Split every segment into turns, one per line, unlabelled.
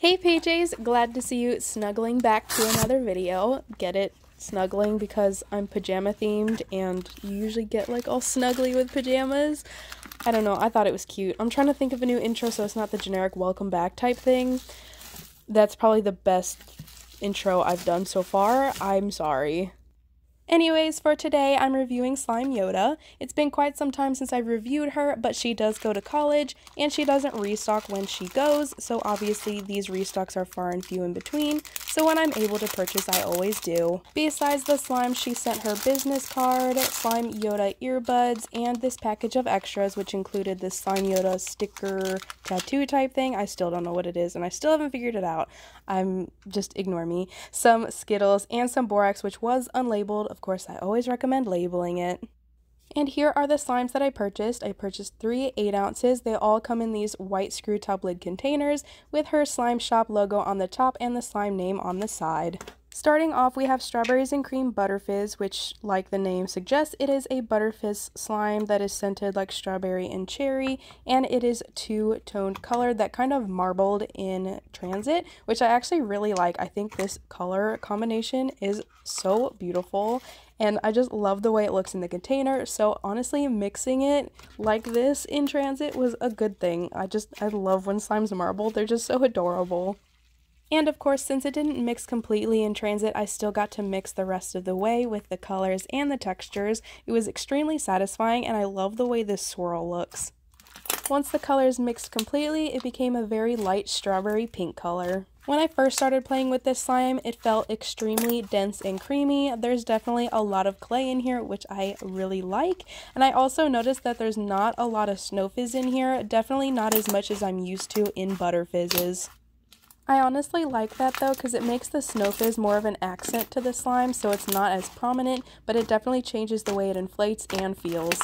Hey PJs, glad to see you snuggling back to another video. Get it? Snuggling because I'm pajama themed and you usually get like all snuggly with pajamas. I don't know, I thought it was cute. I'm trying to think of a new intro so it's not the generic welcome back type thing. That's probably the best intro I've done so far. I'm sorry. Anyways, for today, I'm reviewing Slime Yoda. It's been quite some time since I've reviewed her, but she does go to college, and she doesn't restock when she goes, so obviously these restocks are far and few in between, so when I'm able to purchase, I always do. Besides the slime, she sent her business card, Slime Yoda earbuds, and this package of extras, which included this Slime Yoda sticker tattoo type thing. I still don't know what it is, and I still haven't figured it out. Just ignore me. Some Skittles, and some borax, which was unlabeled. Of course, I always recommend labeling it. And here are the slimes that I purchased. I purchased 3 8 ounces. They all come in these white screw top lid containers with her slime shop logo on the top and the slime name on the side. Starting off, we have Strawberries and Cream Butterfizz, which, like the name suggests, it is a Butterfizz slime that is scented like strawberry and cherry, and it is two-toned color that kind of marbled in transit, which I actually really like. I think this color combination is so beautiful, and I just love the way it looks in the container, so honestly, mixing it like this in transit was a good thing. I love when slimes marble. They're just so adorable. And of course, since it didn't mix completely in transit, I still got to mix the rest of the way with the colors and the textures. It was extremely satisfying, and I love the way this swirl looks. Once the colors mixed completely, it became a very light strawberry pink color. When I first started playing with this slime, it felt extremely dense and creamy. There's definitely a lot of clay in here, which I really like. And I also noticed that there's not a lot of snow fizz in here, definitely not as much as I'm used to in Butterfizzes. I honestly like that though, because it makes the snow fizz more of an accent to the slime, so it's not as prominent, but it definitely changes the way it inflates and feels.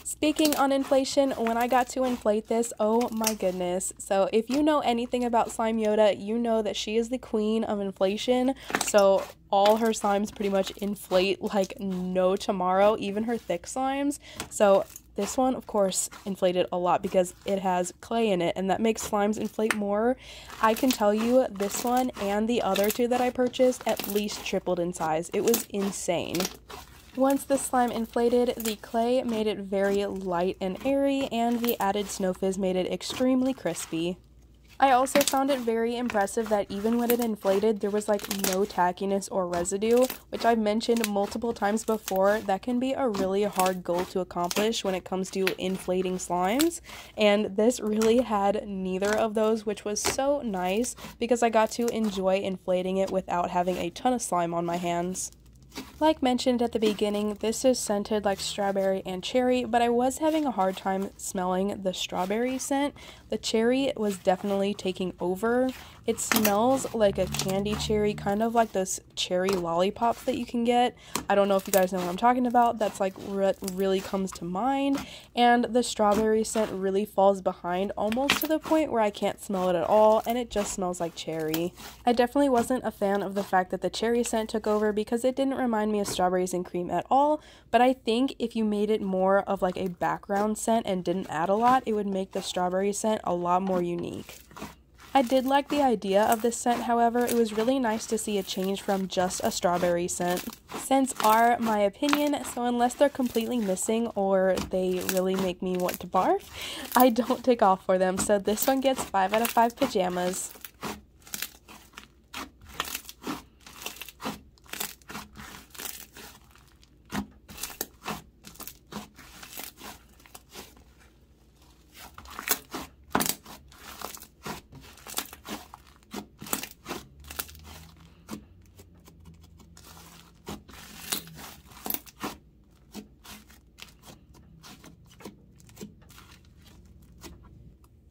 Speaking on inflation, when I got to inflate this, oh my goodness. So if you know anything about Slime Yoda, you know that she is the queen of inflation, so all her slimes pretty much inflate like no tomorrow, even her thick slimes. So this one, of course, inflated a lot because it has clay in it, and that makes slimes inflate more. I can tell you this one and the other two that I purchased at least tripled in size. It was insane. Once the slime inflated, the clay made it very light and airy, and the added snow fizz made it extremely crispy. I also found it very impressive that even when it inflated, there was like no tackiness or residue, which I've mentioned multiple times before. That can be a really hard goal to accomplish when it comes to inflating slimes, and this really had neither of those, which was so nice because I got to enjoy inflating it without having a ton of slime on my hands. Like mentioned at the beginning, this is scented like strawberry and cherry, but I was having a hard time smelling the strawberry scent. The cherry was definitely taking over. It smells like a candy cherry, kind of like those cherry lollipops that you can get. I don't know if you guys know what I'm talking about. That's like what really comes to mind. And the strawberry scent really falls behind almost to the point where I can't smell it at all, and it just smells like cherry. I definitely wasn't a fan of the fact that the cherry scent took over because it didn't remind me of Strawberries and Cream at all, but I think if you made it more of like a background scent and didn't add a lot, it would make the strawberry scent a lot more unique. I did like the idea of this scent, however. It was really nice to see a change from just a strawberry scent. Scents are my opinion, so unless they're completely missing or they really make me want to barf, I don't take off for them, so this one gets 5 out of 5 pajamas.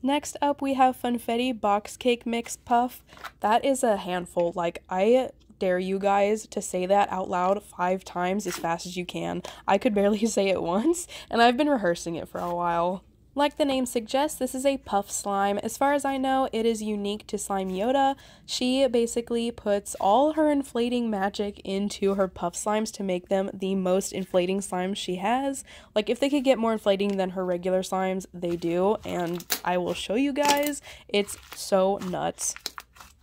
Next up, we have Funfetti Box Cake Mix Puff. That is a handful. Like, I dare you guys to say that out loud 5 times as fast as you can. I could barely say it once, and I've been rehearsing it for a while. Like the name suggests, this is a puff slime. As far as I know, it is unique to Slime Yoda. She basically puts all her inflating magic into her puff slimes to make them the most inflating slimes she has. Like, if they could get more inflating than her regular slimes, they do, and I will show you guys. It's so nuts.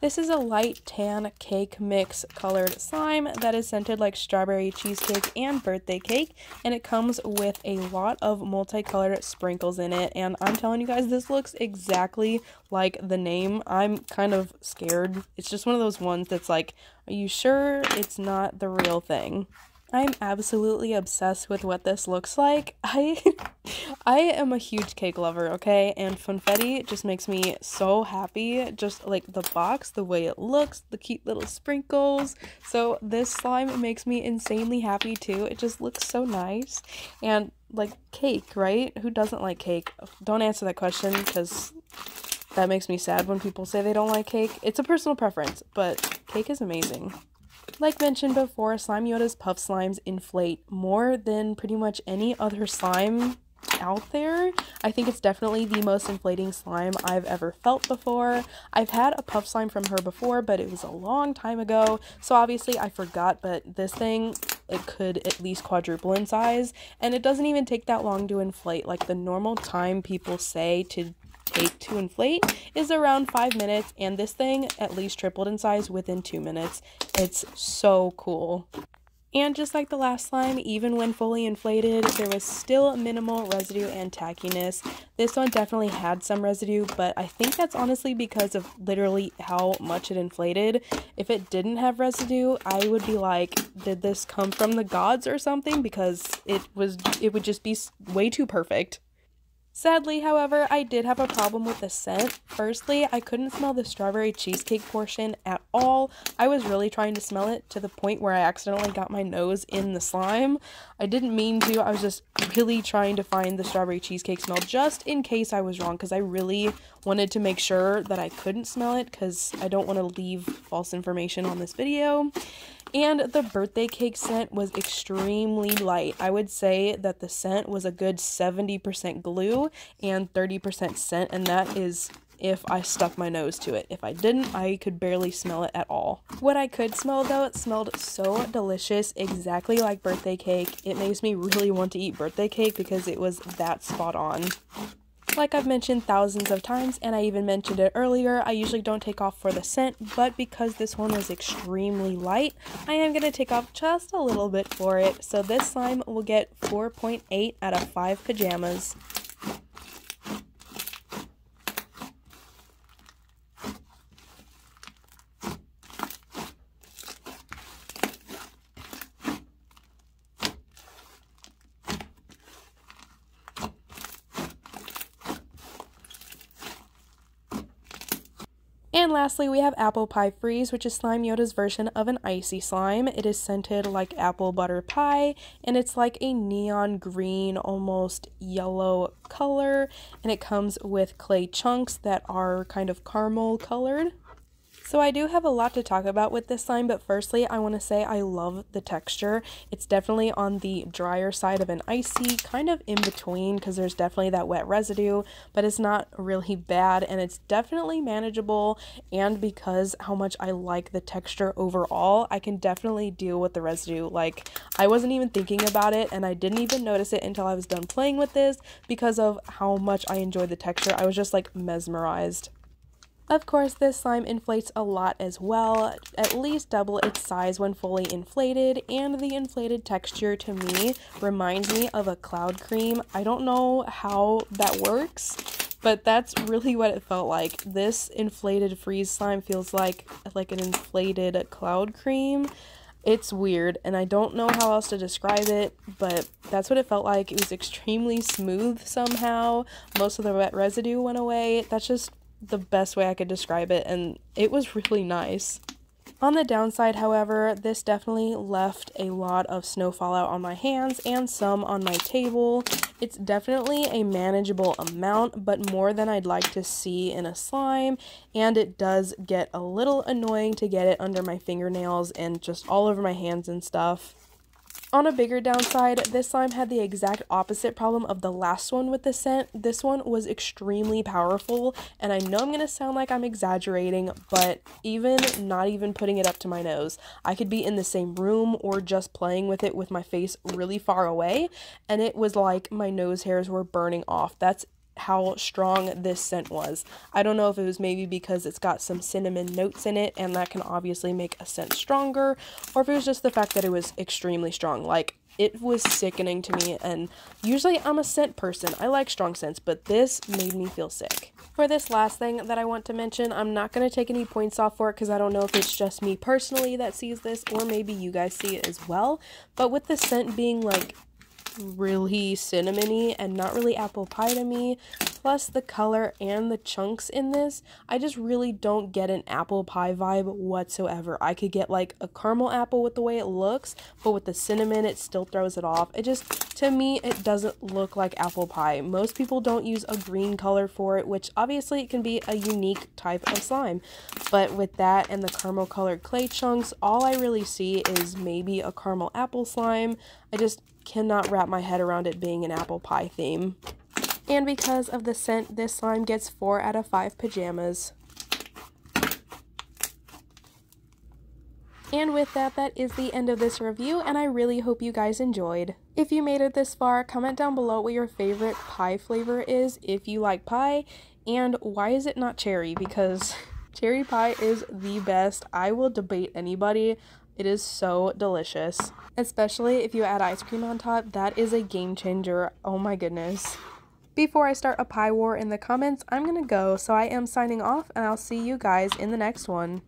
This is a light tan cake mix colored slime that is scented like strawberry cheesecake and birthday cake, and it comes with a lot of multicolored sprinkles in it, and I'm telling you guys, this looks exactly like the name. I'm kind of scared. It's just one of those ones that's like, are you sure it's not the real thing? I'm absolutely obsessed with what this looks like. I am a huge cake lover, okay? And funfetti just makes me so happy. Just like the box, the way it looks, the cute little sprinkles. So this slime makes me insanely happy too. It just looks so nice. And like cake, right? Who doesn't like cake? Don't answer that question because that makes me sad when people say they don't like cake. It's a personal preference, but cake is amazing. Like mentioned before, Slime Yoda's puff slimes inflate more than pretty much any other slime out there. I think it's definitely the most inflating slime I've ever felt before. I've had a puff slime from her before, but it was a long time ago, so obviously I forgot, but this thing, it could at least quadruple in size, and it doesn't even take that long to inflate. Like the normal time people say to take to inflate is around 5 minutes, and this thing at least tripled in size within 2 minutes. It's so cool. And just like the last slime, even when fully inflated, there was still minimal residue and tackiness. This one definitely had some residue, but I think that's honestly because of literally how much it inflated. If it didn't have residue, I would be like, did this come from the gods or something? Because it would just be way too perfect. Sadly, however, I did have a problem with the scent. Firstly, I couldn't smell the strawberry cheesecake portion at all. I was really trying to smell it to the point where I accidentally got my nose in the slime. I didn't mean to. I was just really trying to find the strawberry cheesecake smell just in case I was wrong, because I really wanted to make sure that I couldn't smell it because I don't want to leave false information on this video. And the birthday cake scent was extremely light. I would say that the scent was a good 70% glue and 30% scent, and that is if I stuck my nose to it. If I didn't, I could barely smell it at all. What I could smell though, it smelled so delicious, exactly like birthday cake. It makes me really want to eat birthday cake because it was that spot on. Like I've mentioned thousands of times, and I even mentioned it earlier, I usually don't take off for the scent, but because this one was extremely light, I am going to take off just a little bit for it. So this slime will get 4.8 out of 5 pajamas. And lastly, we have Apple Pie Freeze, which is Slime Yoda's version of an icy slime. It is scented like apple butter pie, and it's like a neon green, almost yellow color, and it comes with clay chunks that are kind of caramel colored. So I do have a lot to talk about with this slime, but firstly, I want to say I love the texture. It's definitely on the drier side of an icy, kind of in between, because there's definitely that wet residue, but it's not really bad, and it's definitely manageable, and because how much I like the texture overall, I can definitely deal with the residue. Like, I wasn't even thinking about it, and I didn't even notice it until I was done playing with this because of how much I enjoyed the texture. I was just like mesmerized. Of course, this slime inflates a lot as well, at least double its size when fully inflated, and the inflated texture to me reminds me of a cloud cream. I don't know how that works, but that's really what it felt like. This inflated freeze slime feels like an inflated cloud cream. It's weird, and I don't know how else to describe it, but that's what it felt like. It was extremely smooth somehow. Most of the wet residue went away. That's just the best way I could describe it, and it was really nice. On the downside, however, this definitely left a lot of snow fallout on my hands and some on my table. It's definitely a manageable amount, but more than I'd like to see in a slime, and it does get a little annoying to get it under my fingernails and just all over my hands and stuff. On a bigger downside, this slime had the exact opposite problem of the last one with the scent. This one was extremely powerful, and I know I'm going to sound like I'm exaggerating, but not even putting it up to my nose, I could be in the same room or just playing with it with my face really far away, and it was like my nose hairs were burning off. That's how strong this scent was. I don't know if it was maybe because it's got some cinnamon notes in it and that can obviously make a scent stronger, or if it was just the fact that it was extremely strong. Like, it was sickening to me, and usually I'm a scent person. I like strong scents, but this made me feel sick. For this last thing that I want to mention, I'm not going to take any points off for it because I don't know if it's just me personally that sees this or maybe you guys see it as well. But with the scent being like really cinnamony and not really apple pie to me, plus the color and the chunks in this, I just really don't get an apple pie vibe whatsoever. I could get like a caramel apple with the way it looks, but with the cinnamon it still throws it off. It just, to me, it doesn't look like apple pie. Most people don't use a green color for it, which obviously it can be a unique type of slime, but with that and the caramel colored clay chunks, all I really see is maybe a caramel apple slime. I just cannot wrap my head around it being an apple pie theme. And because of the scent, this slime gets 4 out of 5 pajamas. And with that, that is the end of this review, and I really hope you guys enjoyed. If you made it this far, comment down below what your favorite pie flavor is, if you like pie, and why is it not cherry, because cherry pie is the best. I will debate anybody. It is so delicious. Especially if you add ice cream on top, that is a game changer. Oh my goodness. Before I start a pie war in the comments, I'm gonna go, so I am signing off, and I'll see you guys in the next one.